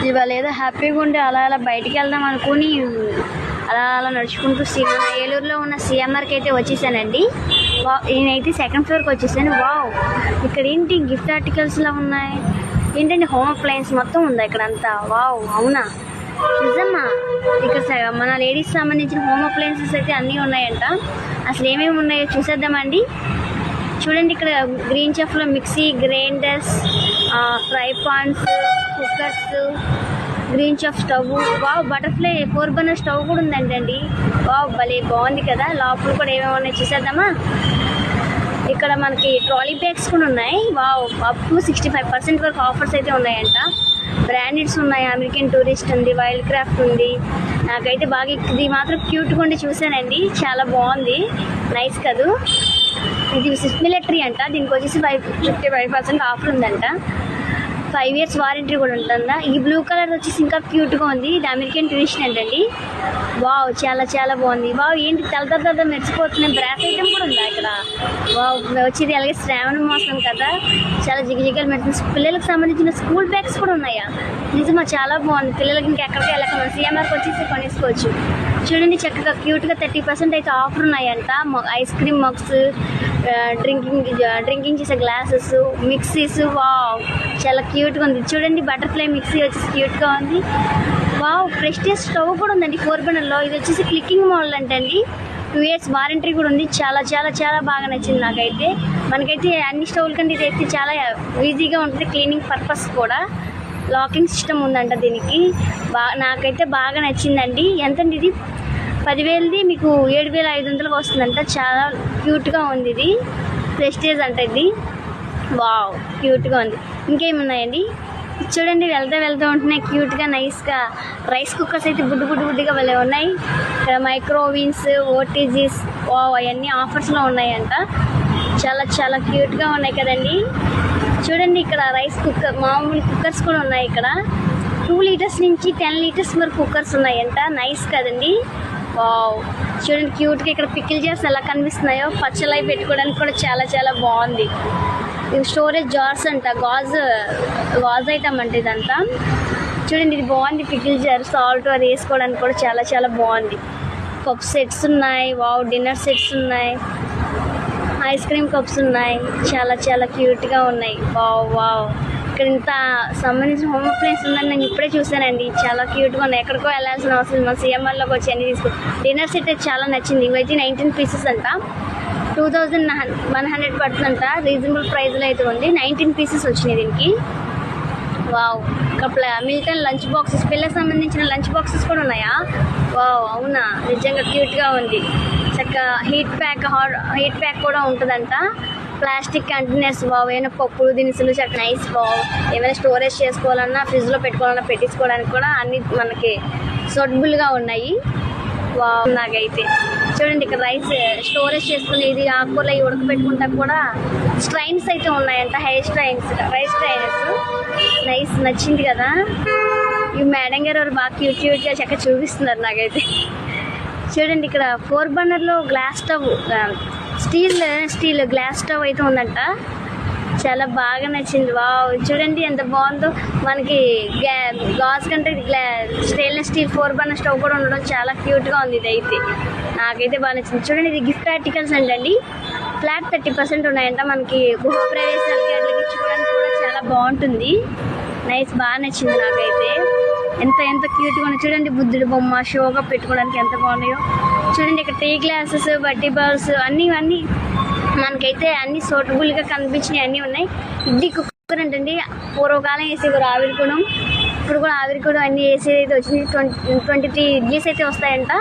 ఇవాళ ఏదో హ్యాపీగా ఉండి అలా అలా బయటికి వెళ్దాం అనుకుని అలా అలా నడుచుకుంటూ ఏలూరులో ఉన్న సిఎంఆర్కి అయితే వచ్చేసానండి. నేనైతే సెకండ్ ఫ్లోర్కి వచ్చేసాను. వావ్, ఇక్కడ ఏంటి గిఫ్ట్ ఆర్టికల్స్లా ఉన్నాయి, ఏంటంటే హోమ్ అప్లయన్స్ మొత్తం ఉంది ఇక్కడ అంతా. వావ్, అవునా, నిజమ్మా? ఇక్కడ మన లేడీస్ సంబంధించిన హోమ్ అప్లయన్సెస్ అయితే అన్నీ ఉన్నాయంట. అసలు ఏమేమి ఉన్నాయో చూసేద్దామండి. చూడండి, ఇక్కడ గ్రీన్ చెఫ్లో mixie, grinders, fry pans, cookers, Green Chef stove. Wow, Butterfly 4 burner stove కూడా ఉందంటండి. వావ్, భలే బాగుంది కదా. లోపల కూడా ఏమేమి ఉన్నాయి చూసేద్దామా. ఇక్కడ మనకి ట్రాలీ బ్యాగ్స్ కూడా ఉన్నాయి. వావ్, అప్ టు 65% వరకు ఆఫర్స్ అయితే ఉన్నాయంట. బ్రాండెడ్స్ ఉన్నాయి, అమెరికన్ టూరిస్ట్ ఉంది, వైల్డ్ క్రాఫ్ట్ ఉంది. నాకైతే బాగా ఇది మాత్రం క్యూట్గా ఉండి చూసానండి, చాలా బాగుంది, నైస్ కదూ. ఇది స్విస్ మిలిటరీ అంట. దీనికి వచ్చేసి 55% ఆఫర్ ఉందంట. 5 years వారంటీ కూడా ఉంటుందా. ఈ బ్లూ కలర్ వచ్చేసి ఇంకా క్యూట్గా ఉంది. ఇది అమెరికన్ టూరిస్ట్ అంటండి. వావ్, చాలా చాలా బాగుంది. వావ్, ఏంటి తల మెరిసిపోతున్నాయి. బ్రాస్ ఐటమ్ కూడా ఉందా ఇక్కడ. వావ్, వచ్చేది అలాగే శ్రావణ మాసం కదా, చాలా జిగజిగలు మెరుస్తుంది. పిల్లలకు సంబంధించిన స్కూల్ బ్యాగ్స్ కూడా ఉన్నాయా? నిజమా, చాలా బాగుంది. పిల్లలకి ఇంకెక్కడికి వెళ్ళక మన సిఎంఆర్కి వచ్చేసి కొనేసుకోవచ్చు. చూడండి, చక్కగా క్యూట్గా 30% అయితే ఆఫర్ ఉన్నాయంట. ఐస్ క్రీమ్ మగ్స్, డ్రింకింగ్ చేసే గ్లాసెస్, మిక్సీస్. వావ్, చాలా క్యూట్గా ఉంది. చూడండి, బటర్ఫ్లై మిక్సీ వచ్చేసి క్యూట్గా ఉంది. వావ్, ప్రెస్టీజ్ స్టవ్ కూడా ఉందండి 4 బర్నర్లో. ఇది వచ్చేసి క్లికింగ్ మోడల్ అంటండి. 2 years వారంటీ కూడా ఉంది. చాలా చాలా చాలా బాగా నచ్చింది నాకైతే. మనకైతే అన్ని స్టవ్ల కంటే ఇది అయితే చాలా ఈజీగా ఉంటుంది, క్లీనింగ్ పర్పస్ కూడా. లాకింగ్ సిస్టమ్ ఉందంట దీనికి. నాకైతే బాగా నచ్చిందండి. ఎంతండి ఇది? 10,000ది మీకు 7,500కి వస్తుందంట. చాలా క్యూట్గా ఉంది ఇది. ప్రెస్టేజ్ అంట ఇది. వావ్, క్యూట్గా ఉంది. ఇంకేమున్నాయండి చూడండి. వెళ్తూ ఉంటున్నాయి క్యూట్గా, నైస్గా. రైస్ కుక్కర్స్ అయితే బుడ్డుగా భలే ఉన్నాయి. ఇక్కడ మైక్రోవేవ్స్, ఓటీజీస్. వావ్, అవన్నీ ఆఫర్స్లో ఉన్నాయంట. చాలా చాలా క్యూట్గా ఉన్నాయి కదండి. చూడండి, ఇక్కడ రైస్ కుక్కర్, మామూలు కుక్కర్స్ కూడా ఉన్నాయి ఇక్కడ. 2 liters నుంచి 10 liters వరకు కుక్కర్స్ ఉన్నాయంట. నైస్ కదండి. వావ్, చూడండి క్యూట్గా. ఇక్కడ పికిల్ జార్స్ ఎలా కనిపిస్తున్నాయో, పచ్చలై పెట్టుకోవడానికి కూడా చాలా చాలా బాగుంది. ఇవి స్టోరేజ్ జార్స్ అంట. గాజ్ ఐటమ్ అంటే ఇదంతా. చూడండి, ఇది బాగుంది. పికిల్ జార్, సాల్ట్ అది వేసుకోవడానికి కూడా చాలా చాలా బాగుంది. కప్ సెట్స్ ఉన్నాయి. వావ్, డిన్నర్ సెట్స్ ఉన్నాయి. ఐస్ క్రీమ్ కప్స్ ఉన్నాయి. చాలా చాలా క్యూట్గా ఉన్నాయి. వావ్ వావ్, ఇక్కడ ఇంత సంబంధించిన హోమ్ అప్లయన్స్ ఉందని నేను ఇప్పుడే చూసానండి. చాలా క్యూట్గా ఉన్నాయి. ఎక్కడికో వెళ్ళాల్సిన అవసరం, మా సిఎంఆర్లోకి వచ్చి అన్ని తీసుకుని. డిన్నర్ సెట్ అయితే చాలా నచ్చింది. ఇవైతే 19 pieces అంట. 2,100 పడుతుందంట. రీజనబుల్ ప్రైస్లో అయితే ఉంది. 19 pieces వచ్చినాయి దీనికి. వావ్, ఇక్కడ మిల్టన్ లంచ్ బాక్సెస్, పిల్లలకు సంబంధించిన లంచ్ బాక్సెస్ కూడా ఉన్నాయా? వావ్, అవునా, నిజంగా క్యూట్గా ఉంది. చక్కగా హీట్ ప్యాక్ కూడా ఉంటుందంట. Plastic containers. వావ్, ఏమైనా పప్పులు దినుసులు చక్కగా నైస్. వావ్, ఏమైనా స్టోరేజ్ చేసుకోవాలన్నా, ఫ్రిడ్జ్లో పెట్టుకోవాలన్నా, పెట్టించుకోవడానికి కూడా అన్ని మనకి సూటబుల్గా ఉన్నాయి. వావ్, నాకైతే చూడండి, ఇక్కడ రైస్ స్టోరేజ్ చేసుకుని, ఇది ఆకుకూరలు అవి ఉడకపెట్టుకుంటా కూడా స్ట్రైన్స్ అయితే ఉన్నాయంట. Hair strains, rice strainers. Nice, నచ్చింది కదా. ఈ మేడం గారు బాగా క్యూట్గా చక్కగా చూపిస్తున్నారు నాకైతే. చూడండి, ఇక్కడ 4 బర్నర్లో glass stove, steel glass stove అయితే ఉందంట. చాలా బాగా నచ్చింది. వావ్, చూడండి ఎంత బాగుందో. మనకి గాజ్ కంటే స్టెయిన్లెస్ స్టీల్ 4 బర్నర్ స్టవ్ కూడా ఉండడం చాలా క్యూట్గా ఉంది. ఇది అయితే నాకైతే బాగా నచ్చింది. చూడండి, ఇది గిఫ్ట్ ఆర్టికల్స్ అంటండి. ఫ్లాట్ 30% ఉన్నాయంట. మనకి గృహ ప్రవేశాలకి అట్లకి ఇచ్చుకోవడానికి కూడా చాలా బాగుంటుంది. నైస్, బాగా నచ్చింది నాకైతే. ఎంత క్యూట్గా ఉంది. చూడండి, బుద్ధుడి బొమ్మ షోగా పెట్టుకోవడానికి ఎంత బాగున్నాయో. చూడండి, ఇక్కడ టీ గ్లాసెస్, బడ్డీ బౌల్స్ అన్నీ మనకైతే అన్ని సూటబుల్గా కనిపించినవి అన్నీ ఉన్నాయి. ఇడ్లీ కుక్కర్ అంటండి. పూర్వకాలం వేసేవారు ఆవిరికుడం, ఇప్పుడు కూడా ఆవిరికుడం అన్నీ వేసేది అయితే వచ్చింది. 23 ఇడ్లీస్ అయితే వస్తాయంట.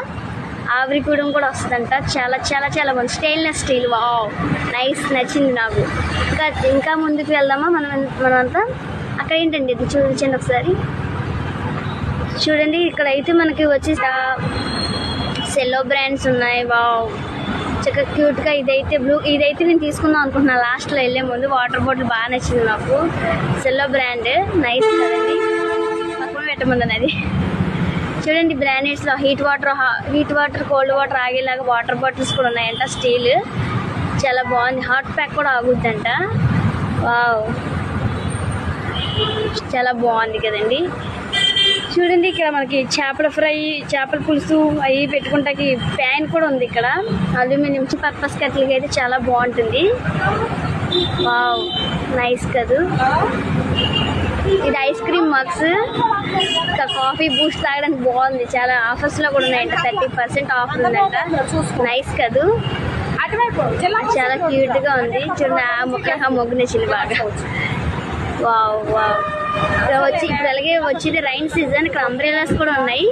ఆవిరికుడం కూడా వస్తుందంట. చాలా చాలా చాలా బాగుంది. Stainless steel. వావ్, నైస్, నచ్చింది నాకు. ఇంకా ముందుకు వెళ్దామా మనమంతా. అక్కడ ఏంటండి ఇది చూపించండి ఒకసారి. చూడండి, ఇక్కడ అయితే మనకి వచ్చి సెల్లో బ్రాండ్స్ ఉన్నాయి. వావ్, చక్కగా క్యూట్గా. ఇదైతే నేను తీసుకుందాం అనుకుంటున్నాను లాస్ట్లో వెళ్ళే ముందు. వాటర్ బాటిల్ బాగా నచ్చింది నాకు. సెల్లో బ్రాండ్, నైస్ కదండి. పక్కన పెట్టమన్నది అది. చూడండి, బ్రాండెడ్స్లో హీట్ వాటర్ కోల్డ్ వాటర్ ఆగేలాగా వాటర్ బాటిల్స్ కూడా ఉన్నాయంట. స్టీల్, చాలా బాగుంది. హాట్ ప్యాక్ కూడా ఆగుద్దంట. వావ్, చాలా బాగుంది కదండి. చూడండి ఇక్కడ మనకి చేపల ఫ్రై, చేపల పులుసు అవి పెట్టుకుంటాకి ప్యాన్ కూడా ఉంది. ఇక్కడ అల్యూమినియం పర్పస్ కట్లకి అయితే చాలా బాగుంటుంది. వావ్, నైస్ కదూ. ఇది ఐస్ క్రీమ్ మగ్స్, ఇంకా కాఫీ బూస్ట్ తాగడానికి బాగుంది. చాలా ఆఫర్స్ లో కూడా ఉన్నాయంట, 30% ఆఫర్ ఉందంట. నైస్ కదూ, చాలా క్యూట్ గా ఉంది. చూడండి ఆ మొగ్గు నచ్చింది బాగా. Wow wow. ఇప్పుడు అలాగే వచ్చింది రైన్ సీజన్. ఇక్కడ అంబ్రెలాస్ కూడా ఉన్నాయి.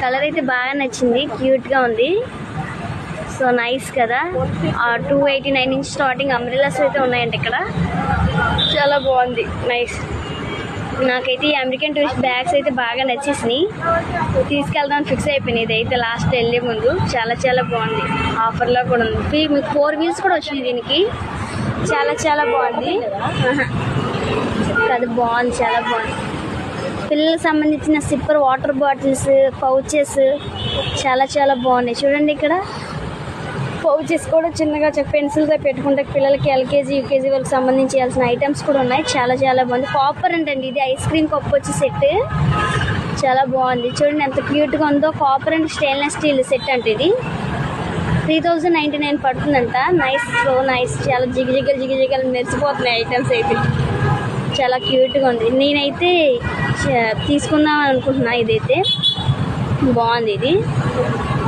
కలర్ అయితే బాగా నచ్చింది, క్యూట్ గా ఉంది. సో నైస్ కదా. 289 నుంచి స్టార్టింగ్ అంబ్రెలాస్ అయితే ఉన్నాయండి ఇక్కడ. చాలా బాగుంది, నైస్. నాకైతే ఈ అమెరికన్ టూరిస్ట్ బ్యాగ్స్ అయితే బాగా నచ్చేసినాయి, తీసుకెళ్దామని ఫిక్స్ అయిపోయినాయి. ఇది అయితే లాస్ట్ వెళ్ళే ముందు చాలా చాలా బాగుంది. ఆఫర్లో కూడా ఉంది. మీకు 4 వీల్స్ కూడా వచ్చినాయి దీనికి. చాలా చాలా బాగుంది అది బాగుంది, చాలా బాగుంది. పిల్లలకు సంబంధించిన సిప్పర్ వాటర్ బాటిల్స్, పౌచెస్ చాలా చాలా బాగున్నాయి. చూడండి ఇక్కడ పౌచెస్ కూడా చిన్నగా పెన్సిల్తో పెట్టుకుంటే పిల్లలకి ఎల్కేజీ యూకేజీ వాళ్ళకి సంబంధించాల్సిన ఐటమ్స్ కూడా ఉన్నాయి. చాలా చాలా బాగుంది. కాపర్ అంటండి ఇది, ఐస్ క్రీమ్ కప్ వచ్చి సెట్ చాలా బాగుంది. చూడండి ఎంత క్యూట్గా ఉందో. Copper and stainless steel set అంటే ఇది 3099 పడుతుందంట. Nice, so nice. చాలా జిగజిగలు మెరిసిపోతున్నాయి ఐటమ్స్ అయితే. చాలా క్యూట్గా ఉంది. నేనైతే తీసుకుందాం అనుకుంటున్నా. ఇదైతే బాగుంది. ఇది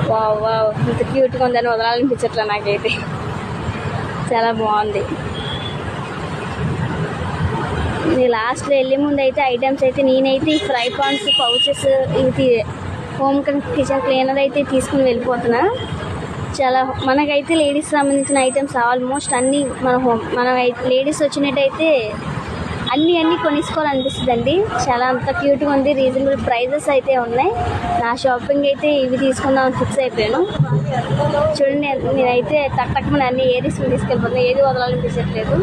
వావ్ వావ్, ఇంత క్యూట్గా ఉందని వదలాలనిపించట్లా నాకైతే. చాలా బాగుంది. నేను లాస్ట్లో వెళ్ళే ముందు అయితే ఐటమ్స్ అయితే నేనైతే ఈ ఫ్రై పాన్స్, పౌచెస్, ఇది హోమ్ కిచెన్ క్లీనర్ అయితే తీసుకుని వెళ్ళిపోతున్నా. చాలా మనకైతే లేడీస్ సంబంధించిన ఐటమ్స్ ఆల్మోస్ట్ అన్నీ మన లేడీస్ వచ్చినట్టయితే అన్నీ కొనేసుకోవాలనిపిస్తుంది అండి. చాలా అంత క్యూట్గా ఉంది. రీజనబుల్ ప్రైజెస్ అయితే ఉన్నాయి. నా షాపింగ్ అయితే ఇవి తీసుకుందామని ఫిక్స్ అయిపోయాను. చూడండి నేనైతే తక్కువ అన్ని ఏరీస్ తీసుకెళ్ళిపోతున్నాను, ఏది వదలాలనిపించట్లేదు.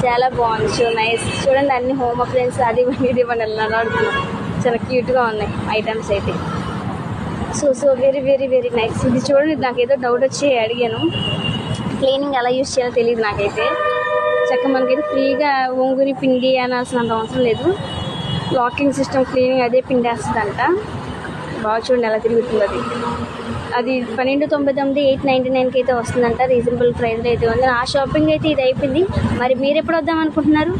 చాలా బాగుంది, సో నైస్. చూడండి అన్ని హోమ్ అప్లయన్స్ అది ఇది ఇవ్వండి అడుగుతున్నాను. చాలా క్యూట్గా ఉన్నాయి ఐటమ్స్ అయితే. So very very very nice. ఇది చూడండి, నాకేదో డౌట్ వచ్చి అడిగాను. క్లీనింగ్ ఎలా యూజ్ చేయాలో తెలియదు నాకైతే. చక్కగా మనకైతే ఫ్రీగా ఒంగుని పిండి అనాల్సినంత అవసరం లేదు. లాకింగ్ సిస్టమ్ క్లీనింగ్ అదే పిండేస్తుందంట. బాగా చూడండి ఎలా తిరుగుతుంది అది 1299 899 అయితే వస్తుందంట. రీజనబుల్ ప్రైస్లో అయితే ఉంది. ఆ షాపింగ్ అయితే ఇది అయిపోయింది. మరి మీరు ఎప్పుడు వద్దాం అనుకుంటున్నారు?